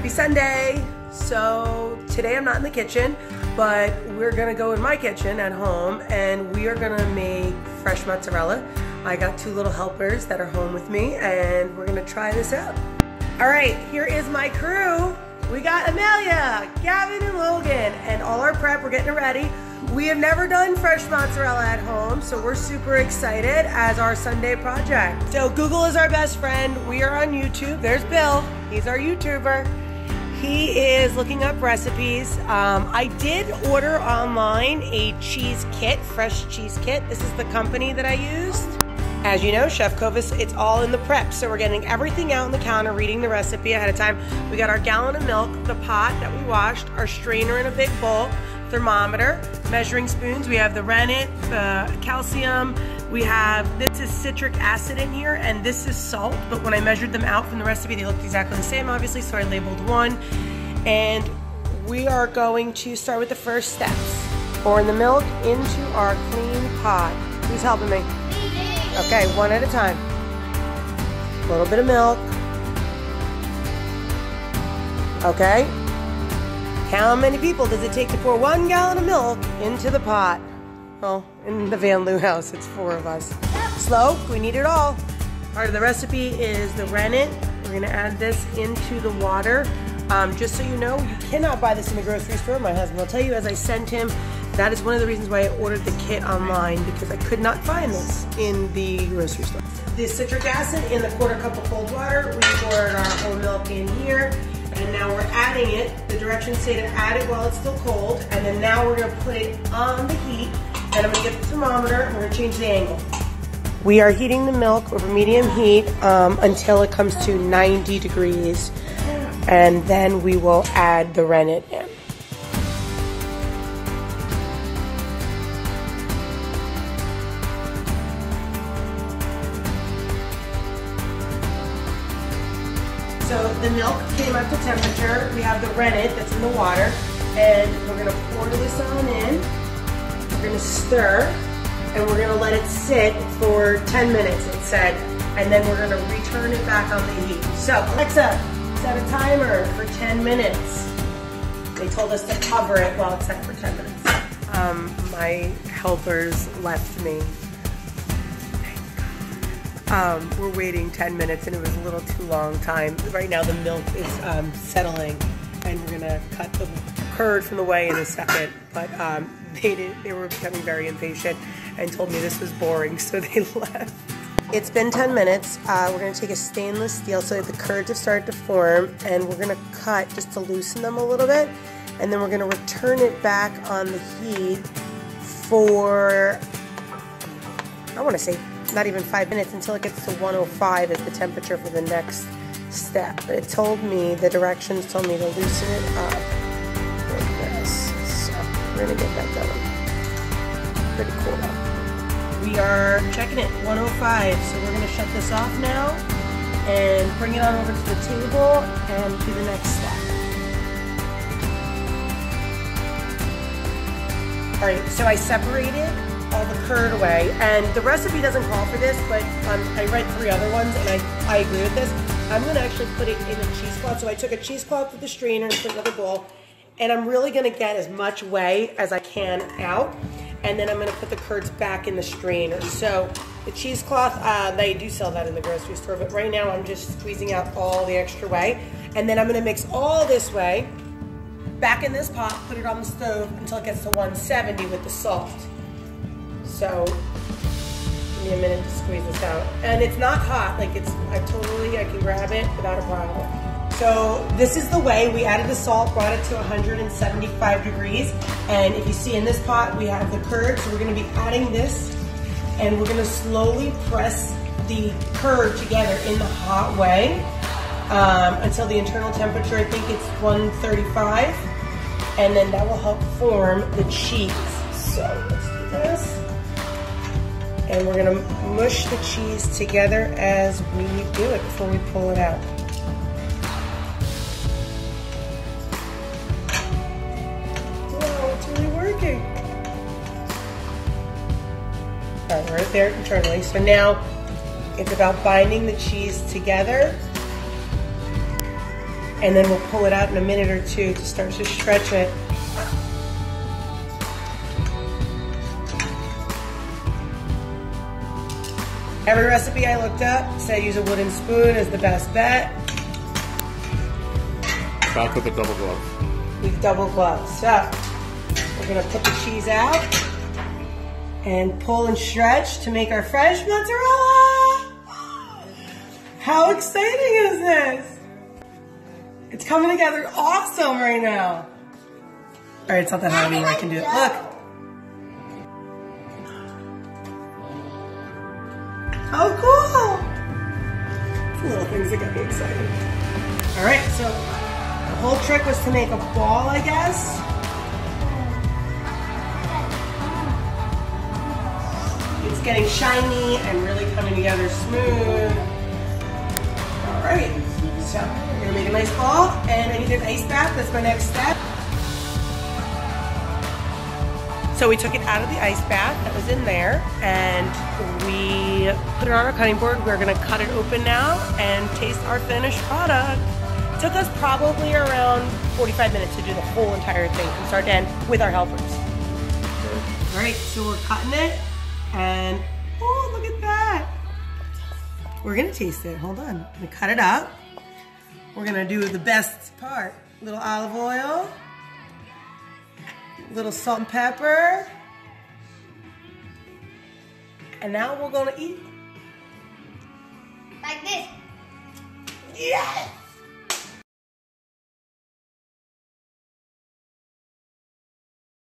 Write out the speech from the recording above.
Happy Sunday! So today I'm not in the kitchen, but we're gonna go in my kitchen at home and we are gonna make fresh mozzarella. I got two little helpers that are home with me and we're gonna try this out. All right, here is my crew. We got Amelia, Gavin, and Logan, and all our prep, we're getting it ready. We have never done fresh mozzarella at home, so we're super excited as our Sunday project. So Google is our best friend. We are on YouTube. There's Bill, he's our YouTuber. He is looking up recipes. I did order online a cheese kit, fresh cheese kit. This is the company that I used. As you know, Chef Covas, it's all in the prep. So we're getting everything out on the counter, reading the recipe ahead of time. We got our gallon of milk, the pot that we washed, our strainer in a big bowl, thermometer, measuring spoons. We have the rennet, the calcium. We have, this is citric acid in here, and this is salt. But when I measured them out from the recipe, they looked exactly the same, obviously, so I labeled one. And we are going to start with the first steps. Pouring the milk into our clean pot. Who's helping me? Okay, one at a time. A little bit of milk. Okay. How many people does it take to pour 1 gallon of milk into the pot? Well, in the Van Loo house, it's 4 of us. Slow, we need it all. Part of the recipe is the rennet. We're gonna add this into the water. Just so you know, you cannot buy this in the grocery store. My husband will tell you as I sent him. That is one of the reasons why I ordered the kit online, because I could not find this in the grocery store. The citric acid in the 1/4 cup of cold water. We poured our whole milk in here, and now we're adding it. The directions say to add it while it's still cold, and then now we're gonna put it on the heat, and I'm gonna get the thermometer, and we're gonna change the angle. We are heating the milk over medium heat until it comes to 90 degrees, and then we will add the rennet in. So the milk came up to temperature. We have the rennet that's in the water, and we're gonna pour this on in. We're gonna stir, and we're gonna let it sit for 10 minutes, it said, and then we're gonna return it back on the heat. So Alexa, set a timer for 10 minutes. They told us to cover it while it's set for 10 minutes. My helpers left me. We're waiting 10 minutes and it was a little too long time. Right now the milk is settling and we're gonna cut the curd from the whey in a second. But they were becoming very impatient and told me this was boring, so they left. It's been 10 minutes. We're gonna take a stainless steel so that the curds have started to form, and we're gonna cut just to loosen them a little bit. And then we're gonna return it back on the heat for, I wanna say, not even 5 minutes, until it gets to 105 is the temperature for the next step. But it told me, the directions told me to loosen it up like this. So we're gonna get that done. Pretty cool though. We are checking it, 105. So we're gonna shut this off now and bring it on over to the table and do the next step. All right, so I separated all the curd away, and the recipe doesn't call for this, but I read 3 other ones and I agree with this. I'm gonna actually put it in a cheesecloth. So I took a cheesecloth with the strainer and put another bowl, and I'm really gonna get as much whey as I can out, and then I'm gonna put the curds back in the strainer. So the cheesecloth, they do sell that in the grocery store, but right now I'm just squeezing out all the extra whey, and then I'm gonna mix all this whey back in this pot, put it on the stove until it gets to 170 with the salt. So, give me a minute to squeeze this out. And it's not hot, like I can grab it without a problem. So this is the way we added the salt, brought it to 175 degrees. And if you see in this pot, we have the curd. So we're gonna be adding this, and we're gonna slowly press the curd together in the hot whey until the internal temperature, I think it's 135. And then that will help form the cheese. So let's do this. And we're gonna mush the cheese together as we do it before we pull it out. Wow, it's really working. All right, right there internally. So now it's about binding the cheese together and then we'll pull it out in a minute or two to start to stretch it. Every recipe I looked up said use a wooden spoon as the best bet. Back with the double glove. We've double gloved. So we're gonna put the cheese out and pull and stretch to make our fresh mozzarella. How exciting is this? It's coming together awesome right now. All right, it's not that hard anymore. I can do it. Look. How cool! It's the little things that get me excited. All right, so the whole trick was to make a ball, I guess. It's getting shiny and really coming together smooth. All right, so we're gonna make a nice ball, and I need an ice bath. That's my next step. So we took it out of the ice bath that was in there, and we put it on our cutting board. We're gonna cut it open now and taste our finished product. It took us probably around 45 minutes to do the whole entire thing from start to end with our helpers. All right, so we're cutting it, and oh, look at that. We're gonna taste it, hold on. I'm gonna cut it up. We're gonna do the best part. A little olive oil. Little salt and pepper. And now we're gonna eat. Like this. Yes!